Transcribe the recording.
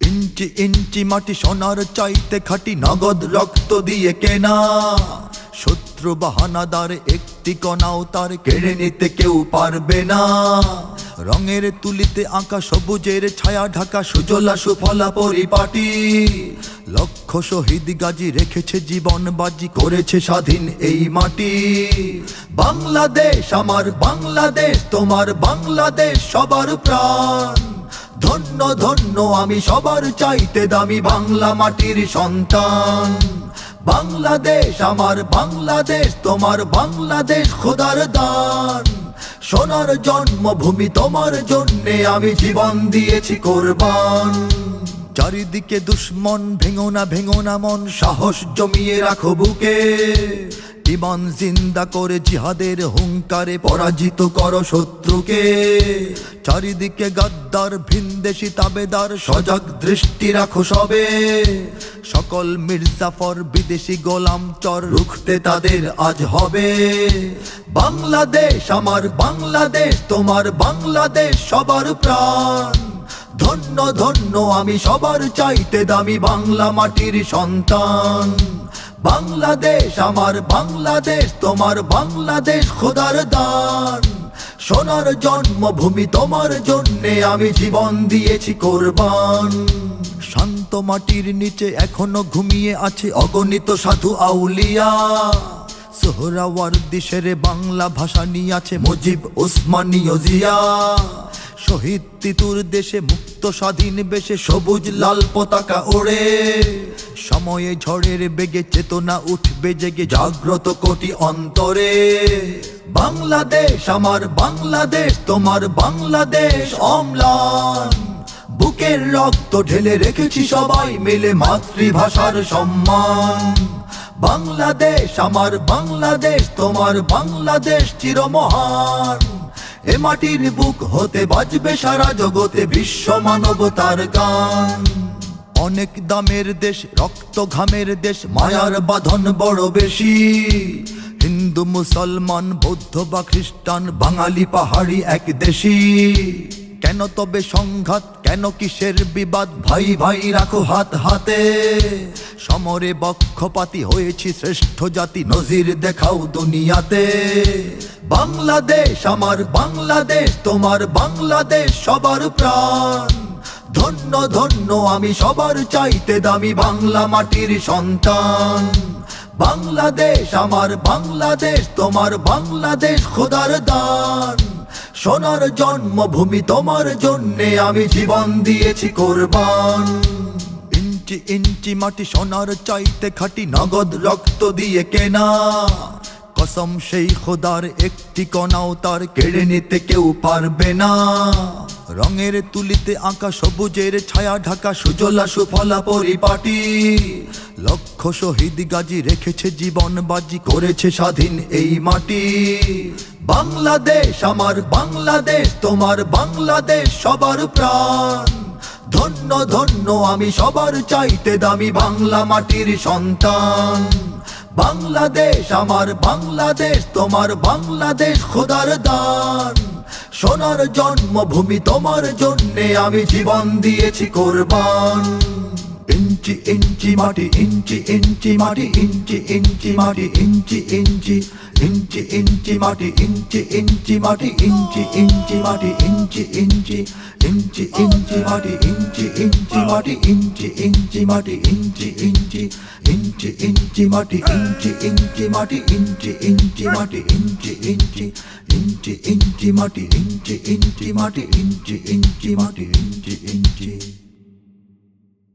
ইঞ্চি ইঞ্চি মাটি সোনার চাইতে খাঁটি, নগদ রক্ত দিয়ে কেনা। শত্রু বাহানাদার একটি কণাও তার কেড়ে নিতে কেউ পারবে না। রঙের তুলিতে আঁকা সবুজের ছায়া ঢাকা সুজলা সুফলা পরিপাটি। লক্ষ শহীদ গাজী রেখেছে জীবন বাজি, করেছে স্বাধীন এই মাটি। বাংলাদেশ আমার বাংলাদেশ, তোমার বাংলাদেশ সবার প্রাণ। ধন্য ধন্য আমি সবার চাইতে দামি বাংলা মাটির সন্তান। বাংলাদেশ আমার বাংলাদেশ, তোমার বাংলাদেশ খোদার দান। সোনার জন্মভূমি তোমার জন্যে আমি জীবন দিয়েছি কোরবান। চারিদিকে দুশ্মন, ভেঙো না মন, সাহস জমিয়ে রাখো বুকে। ইমান জিন্দা করে জিহাদের হুঙ্কারে পরাজিত করো শত্রুকে। চারিদিকে গাদ্দার ভিনদেশি তাবেদার, সজাগ দৃষ্টি রাখো সবে। সকল মির্জাফর বিদেশি গোলাম চর, রুখতে তাদের আজ হবে। বাংলাদেশ আমার বাংলাদেশ, তোমার বাংলাদেশ সবার প্রাণ। ধন্য ধন্য আমি সবার চাইতে দামি বাংলা মাটির সন্তান। বাংলাদেশ আমার বাংলাদেশ, তোমার বাংলাদেশ খোদার দান। সোনার জন্মভূমি তোমার জন্যে আমি জীবন দিয়েছি কোরবান। শান্ত মাটির নিচে এখনো ঘুমিয়ে আছে অগণিত সাধু আউলিয়া। সোহরাওয়ার্দী শেরে বাংলা ভাষা নিয়ে আছে মুজিব, ওসমানী ও জিয়া। শহীদ তিতুর দেশে মুক্ত স্বাধীন বেশে সবুজ লাল পতাকা ওড়ে। সময়ে ঝড়ের বেগে চেতনা উঠবে জেগে, জাগ্রত কোটি অন্তরে। বাংলাদেশ আমার বাংলাদেশ, তোমার বাংলাদেশ অম্লান। বুকের রক্ত ঢেলে রেখেছি সবাই মিলে মাতৃভাষার সম্মান। বাংলাদেশ আমার বাংলাদেশ, তোমার বাংলাদেশ চিরমহান। এ মাটির বুক হতে বাজবে সারা জগতে বিশ্ব মানবতার গান। অনেক দামের দেশ, রক্ত ঘামের দেশ, মায়ার বাঁধন বড় বেশি। হিন্দু মুসলমান বৌদ্ধ বা খ্রিস্টান, বাঙালি পাহাড়ি এক দেশি। কেন তবে সংঘাত, কেন কিসের বিবাদ, ভাই ভাই রাখো হাত হাতে। সমরে বক্ষপাতী হয়েছি শ্রেষ্ঠ জাতি, নজির দেখাও দুনিয়াতে। বাংলাদেশ আমার বাংলাদেশ, তোমার বাংলাদেশ সবার প্রাণ। ধন্য ধন্য আমি সবার চাইতে দামি বাংলা মাটির সন্তান। বাংলাদেশ আমার বাংলাদেশ, তোমার বাংলাদেশ খোদার দান। সোনার জন্মভূমি তোমার জন্যে আমি জীবন দিয়েছি কোরবান। ইঞ্চি ইঞ্চি মাটি সোনার চাইতে খাঁটি, নগদ রক্ত দিয়ে কেনা। কসম সেই খোদার একটি কণাও তার কেড়ে নিতে কেউ পারবে না। রঙের তুলিতে আঁকা সবুজের ছায়া ঢাকা সুজলা সুফলা পরিপাটি। লক্ষ শহীদ গাজী রেখেছে জীবন বাজি, করেছে স্বাধীন এই মাটি। বাংলাদেশ আমার বাংলাদেশ, তোমার বাংলাদেশ সবার প্রাণ। ধন্য ধন্য আমি সবার চাইতে দামি বাংলা মাটির সন্তান। বাংলাদেশ আমার বাংলাদেশ, তোমার বাংলাদেশ খোদার দান। সোনার জন্মভূমি তোমার জন্যে আমি জীবন দিয়েছি কোরবান। ইঞ্চি ইঞ্চি মাটি, ইঞ্চি ইঞ্চি মাটি, ইঞ্চি ইঞ্চি মাটি, ইঞ্চি ইঞ্চি ইঞ্চি ইঞ্চি মাটি, ইঞ্চি ইঞ্চি মাটি, ইঞ্চি ইঞ্চি মাটি, ইঞ্চি ইঞ্চি ইঞ্চি ইঞ্চি মাটি, ইঞ্চি ইঞ্চি মাটি, ইঞ্চি ইঞ্চি মাটি, ইঞ্চি ইঞ্চি ইঞ্চি ইঞ্চি মাটি, ইঞ্চি ইঞ্চি মাটি, ইঞ্চি ইঞ্চি মাটি, ইঞ্চি ইঞ্চি ইঞ্চি ইঞ্চি মাটি, ইঞ্চি ইঞ্চি মাটি, ইঞ্চি ইঞ্চি মাটি, ইঞ্চি ইঞ্চি।